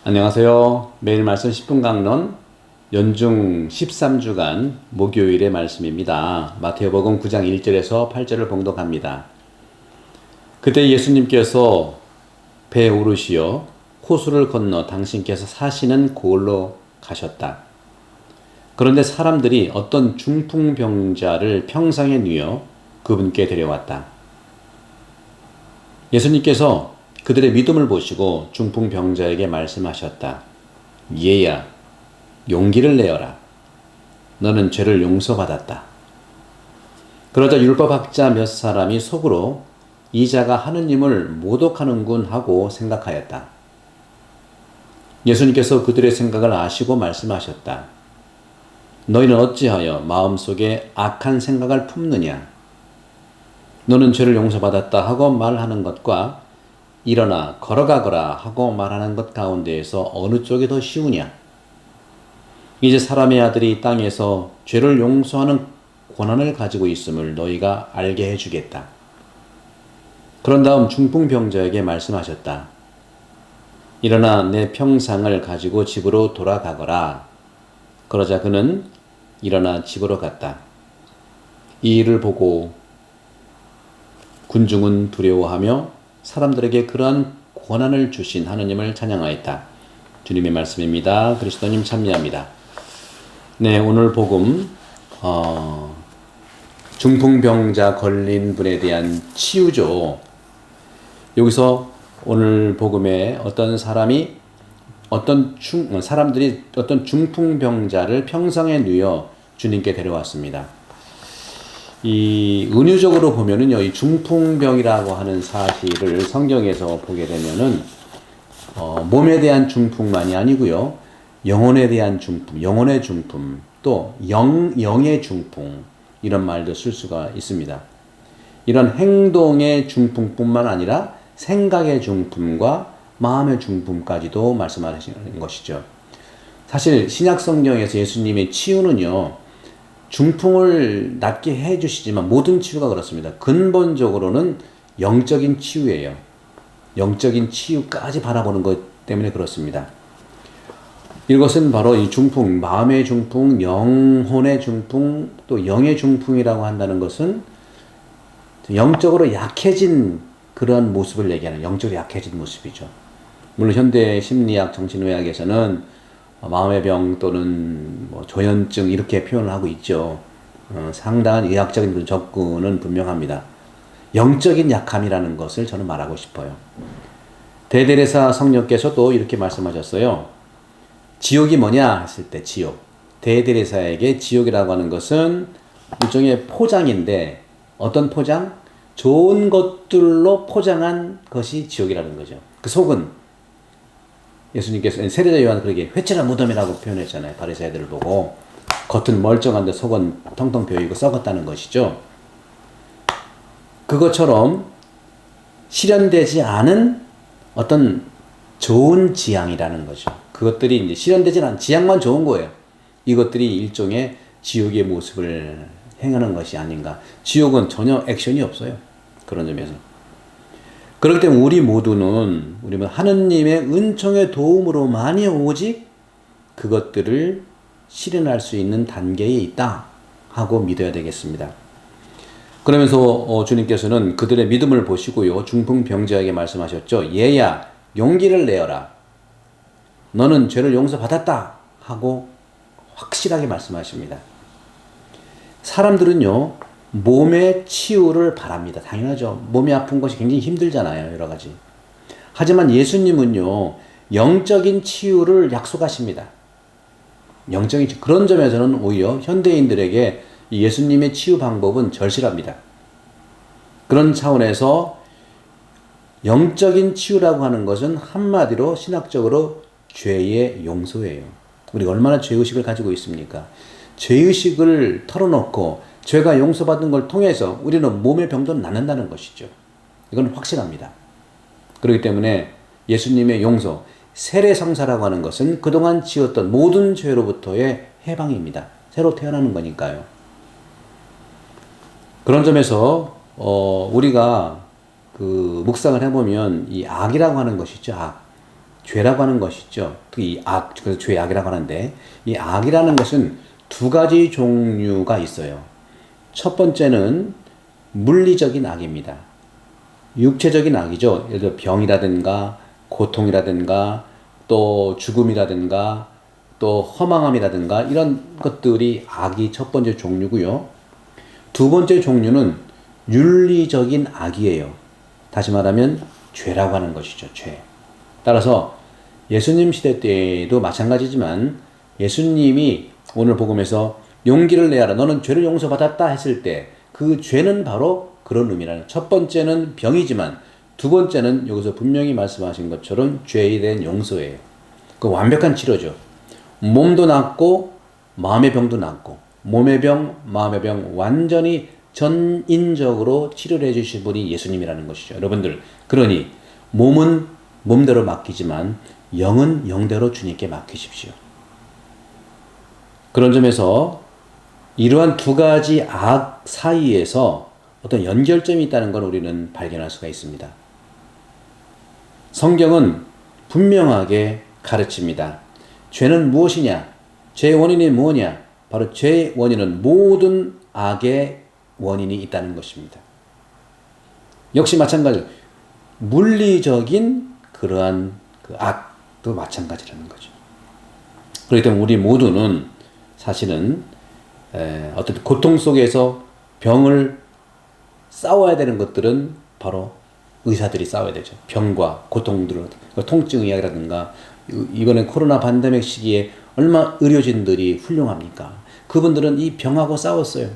안녕하세요. 매일 말씀 10분 강론 연중 13주간 목요일의 말씀입니다. 마태복음 9장 1절에서 8절을 봉독합니다. 그때 예수님께서 배에 오르시어 호수를 건너 당신께서 사시는 고을로 가셨다. 그런데 사람들이 어떤 중풍병자를 평상에 누여 그분께 데려왔다. 예수님께서 그들의 믿음을 보시고 중풍병자에게 말씀하셨다. 얘야, 용기를 내어라. 너는 죄를 용서받았다. 그러자 율법학자 몇 사람이 속으로 이 자가 하느님을 모독하는군 하고 생각하였다. 예수님께서 그들의 생각을 아시고 말씀하셨다. 너희는 어찌하여 마음속에 악한 생각을 품느냐? 너는 죄를 용서받았다 하고 말하는 것과 일어나 걸어가거라 하고 말하는 것 가운데에서 어느 쪽이 더 쉬우냐? 이제 사람의 아들이 땅에서 죄를 용서하는 권한을 가지고 있음을 너희가 알게 해주겠다. 그런 다음 중풍병자에게 말씀하셨다. 일어나 내 평상을 가지고 집으로 돌아가거라. 그러자 그는 일어나 집으로 갔다. 이 일을 보고 군중은 두려워하며 사람들에게 그러한 권한을 주신 하느님을 찬양하였다. 주님의 말씀입니다. 그리스도님 참여합니다. 네, 오늘 복음 중풍병자 걸린 분에 대한 치유죠. 여기서 오늘 복음에 사람들이 어떤 중풍병자를 평상에 누여 주님께 데려왔습니다. 이 은유적으로 보면은요, 이 중풍병이라고 하는 사실을 성경에서 보게 되면은 몸에 대한 중풍만이 아니고요, 영혼에 대한 중풍, 영혼의 중풍, 또 영의 중풍 이런 말도 쓸 수가 있습니다. 이런 행동의 중풍뿐만 아니라 생각의 중풍과 마음의 중풍까지도 말씀하시는 것이죠. 사실 신약 성경에서 예수님의 치유는요, 중풍을 낫게 해주시지만 모든 치유가 그렇습니다. 근본적으로는 영적인 치유예요. 영적인 치유까지 바라보는 것 때문에 그렇습니다. 이것은 바로 이 중풍, 마음의 중풍, 영혼의 중풍, 또 영의 중풍이라고 한다는 것은 영적으로 약해진 그런 모습을 얘기하는 영적으로 약해진 모습이죠. 물론 현대 심리학, 정신의학에서는 마음의 병 또는 조현증 이렇게 표현을 하고 있죠. 상당한 의학적인 접근은 분명합니다. 영적인 약함이라는 것을 저는 말하고 싶어요. 대데레사 성녀께서도 이렇게 말씀하셨어요. 지옥이 뭐냐 했을 때 지옥. 대데레사에게 지옥이라고 하는 것은 일종의 포장인데 어떤 포장? 좋은 것들로 포장한 것이 지옥이라는 거죠. 그 속은 예수님께서 세례자 요한 그렇게 회칠한 무덤이라고 표현했잖아요. 바리새인들을 보고 겉은 멀쩡한데 속은 텅텅 비어있고 썩었다는 것이죠. 그것처럼 실현되지 않은 어떤 좋은 지향이라는 거죠. 그것들이 이제 실현되지 않은 지향만 좋은 거예요. 이것들이 일종의 지옥의 모습을 행하는 것이 아닌가. 지옥은 전혀 액션이 없어요. 그런 점에서. 그렇기 때문에 우리 모두는 하느님의 은총의 도움으로만이 오직 그것들을 실현할 수 있는 단계에 있다 하고 믿어야 되겠습니다. 그러면서 주님께서는 그들의 믿음을 보시고요, 중풍병자에게 말씀하셨죠. 얘야, 용기를 내어라. 너는 죄를 용서받았다 하고 확실하게 말씀하십니다. 사람들은요, 몸의 치유를 바랍니다. 당연하죠. 몸이 아픈 것이 굉장히 힘들잖아요. 여러 가지. 하지만 예수님은요, 영적인 치유를 약속하십니다. 영적인 치유. 그런 점에서는 오히려 현대인들에게 예수님의 치유 방법은 절실합니다. 그런 차원에서 영적인 치유라고 하는 것은 한마디로 신학적으로 죄의 용서예요. 우리가 얼마나 죄의식을 가지고 있습니까? 죄의식을 털어놓고 죄가 용서받은 걸 통해서 우리는 몸의 병도 낫는다는 것이죠. 이건 확실합니다. 그렇기 때문에 예수님의 용서, 세례성사라고 하는 것은 그동안 지었던 모든 죄로부터의 해방입니다. 새로 태어나는 거니까요. 그런 점에서 우리가 묵상을 해보면 이 악이라고 하는 것이죠. 악. 죄라고 하는 것이죠. 특히 그래서 죄악이라고 하는데, 이 악이라는 것은 두 가지 종류가 있어요. 첫 번째는 물리적인 악입니다. 육체적인 악이죠. 예를 들어 병이라든가 고통이라든가 또 죽음이라든가 또 허망함이라든가 이런 것들이 악이 첫 번째 종류고요. 두 번째 종류는 윤리적인 악이에요. 다시 말하면 죄라고 하는 것이죠. 죄. 따라서 예수님 시대 때도 마찬가지지만 예수님이 오늘 복음에서 용기를 내어라 너는 죄를 용서받았다 했을 때 그 죄는 바로 그런 의미라는, 첫 번째는 병이지만 두 번째는 여기서 분명히 말씀하신 것처럼 죄에 대한 용서예요. 그 완벽한 치료죠. 몸도 낫고 마음의 병도 낫고 몸의 병, 마음의 병 완전히 전인적으로 치료를 해주신 분이 예수님이라는 것이죠. 여러분들, 그러니 몸은 몸대로 맡기지만 영은 영대로 주님께 맡기십시오. 그런 점에서 이러한 두 가지 악 사이에서 어떤 연결점이 있다는 걸 우리는 발견할 수가 있습니다. 성경은 분명하게 가르칩니다. 죄는 무엇이냐? 죄의 원인이 뭐냐? 바로 죄의 원인은 모든 악의 원인이 있다는 것입니다. 역시 마찬가지로 물리적인 그러한 그 악도 마찬가지라는 거죠. 그렇기 때문에 우리 모두는 사실은 어떤 고통 속에서 병을 싸워야 되는 것들은 바로 의사들이 싸워야 되죠. 병과 고통들을, 통증 의학이라든가 이번에 코로나 팬데믹 시기에 얼마나 의료진들이 훌륭합니까? 그분들은 이 병하고 싸웠어요.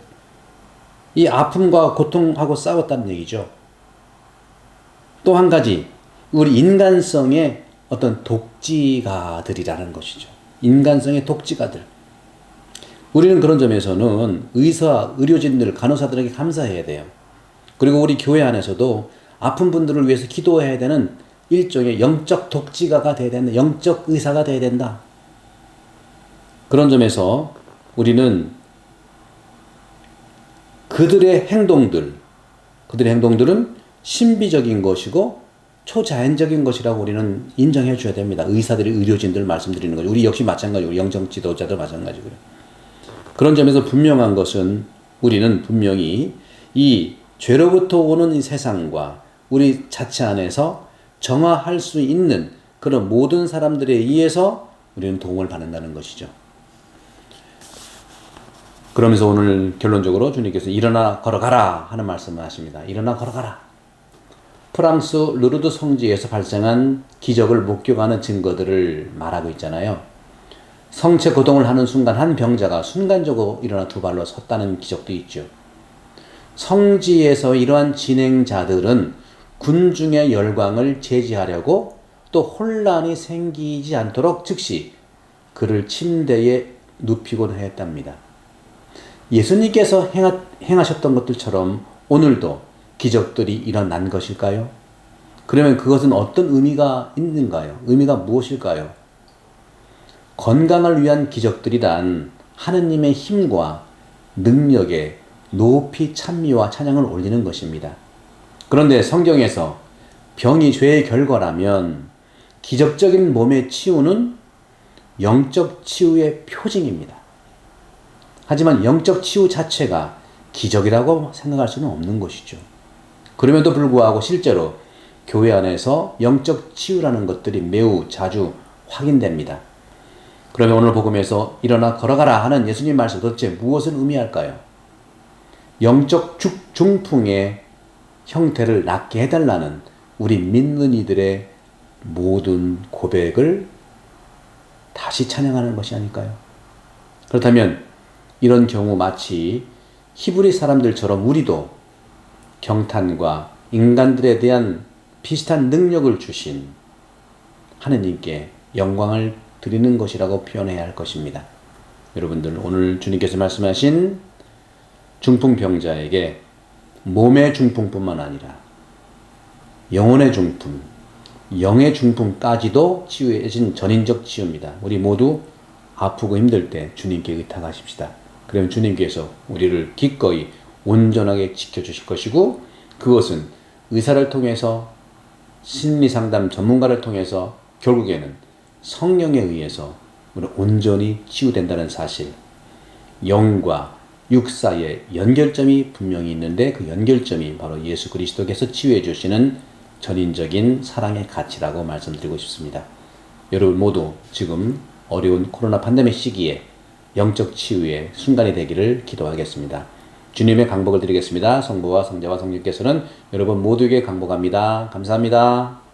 이 아픔과 고통하고 싸웠다는 얘기죠. 또 한 가지, 우리 인간성의 어떤 독지가들이라는 것이죠. 인간성의 독지가들. 우리는 그런 점에서는 의료진들, 간호사들에게 감사해야 돼요. 그리고 우리 교회 안에서도 아픈 분들을 위해서 기도해야 되는 일종의 영적 독지가가 돼야 된다. 영적 의사가 돼야 된다. 그런 점에서 우리는 그들의 행동들은 신비적인 것이고 초자연적인 것이라고 우리는 인정해 줘야 됩니다. 의사들이, 의료진들 말씀드리는 거죠. 우리 역시 마찬가지고 영적 지도자들 마찬가지고요. 그런 점에서 분명한 것은 우리는 분명히 이 죄로부터 오는 이 세상과 우리 자체 안에서 정화할 수 있는 그런 모든 사람들에 의해서 우리는 도움을 받는다는 것이죠. 그러면서 오늘 결론적으로 주님께서 일어나 걸어가라 하는 말씀을 하십니다. 일어나 걸어가라. 프랑스 르르드 성지에서 발생한 기적을 목격하는 증거들을 말하고 있잖아요. 성체 거동을 하는 순간 한 병자가 순간적으로 일어나 두 발로 섰다는 기적도 있죠. 성지에서 이러한 진행자들은 군중의 열광을 제지하려고 또 혼란이 생기지 않도록 즉시 그를 침대에 눕히곤 했답니다. 예수님께서 행하셨던 것들처럼 오늘도 기적들이 일어난 것일까요? 그러면 그것은 어떤 의미가 있는가요? 의미가 무엇일까요? 건강을 위한 기적들이란 하느님의 힘과 능력에 높이 찬미와 찬양을 올리는 것입니다. 그런데 성경에서 병이 죄의 결과라면 기적적인 몸의 치유는 영적 치유의 표징입니다. 하지만 영적 치유 자체가 기적이라고 생각할 수는 없는 것이죠. 그럼에도 불구하고 실제로 교회 안에서 영적 치유라는 것들이 매우 자주 확인됩니다. 그러면 오늘 복음에서 일어나 걸어가라 하는 예수님 말씀 도대체 무엇을 의미할까요? 영적 중풍의 형태를 낫게 해달라는 우리 믿는 이들의 모든 고백을 다시 찬양하는 것이 아닐까요? 그렇다면 이런 경우 마치 히브리 사람들처럼 우리도 경탄과 인간들에 대한 비슷한 능력을 주신 하느님께 영광을 드리는 것이라고 표현해야 할 것입니다. 여러분들, 오늘 주님께서 말씀하신 중풍병자에게 몸의 중풍뿐만 아니라 영혼의 중풍, 영의 중풍까지도 치유해진 전인적 치유입니다. 우리 모두 아프고 힘들 때 주님께 의탁하십시다. 그러면 주님께서 우리를 기꺼이 온전하게 지켜주실 것이고, 그것은 의사를 통해서, 심리상담 전문가를 통해서 결국에는 성령에 의해서 우리는 온전히 치유된다는 사실, 영과 육 사이의 연결점이 분명히 있는데 그 연결점이 바로 예수 그리스도께서 치유해 주시는 전인적인 사랑의 가치라고 말씀드리고 싶습니다. 여러분 모두 지금 어려운 코로나 팬데믹 시기에 영적 치유의 순간이 되기를 기도하겠습니다. 주님의 강복을 드리겠습니다. 성부와 성자와 성령께서는 여러분 모두에게 강복합니다. 감사합니다.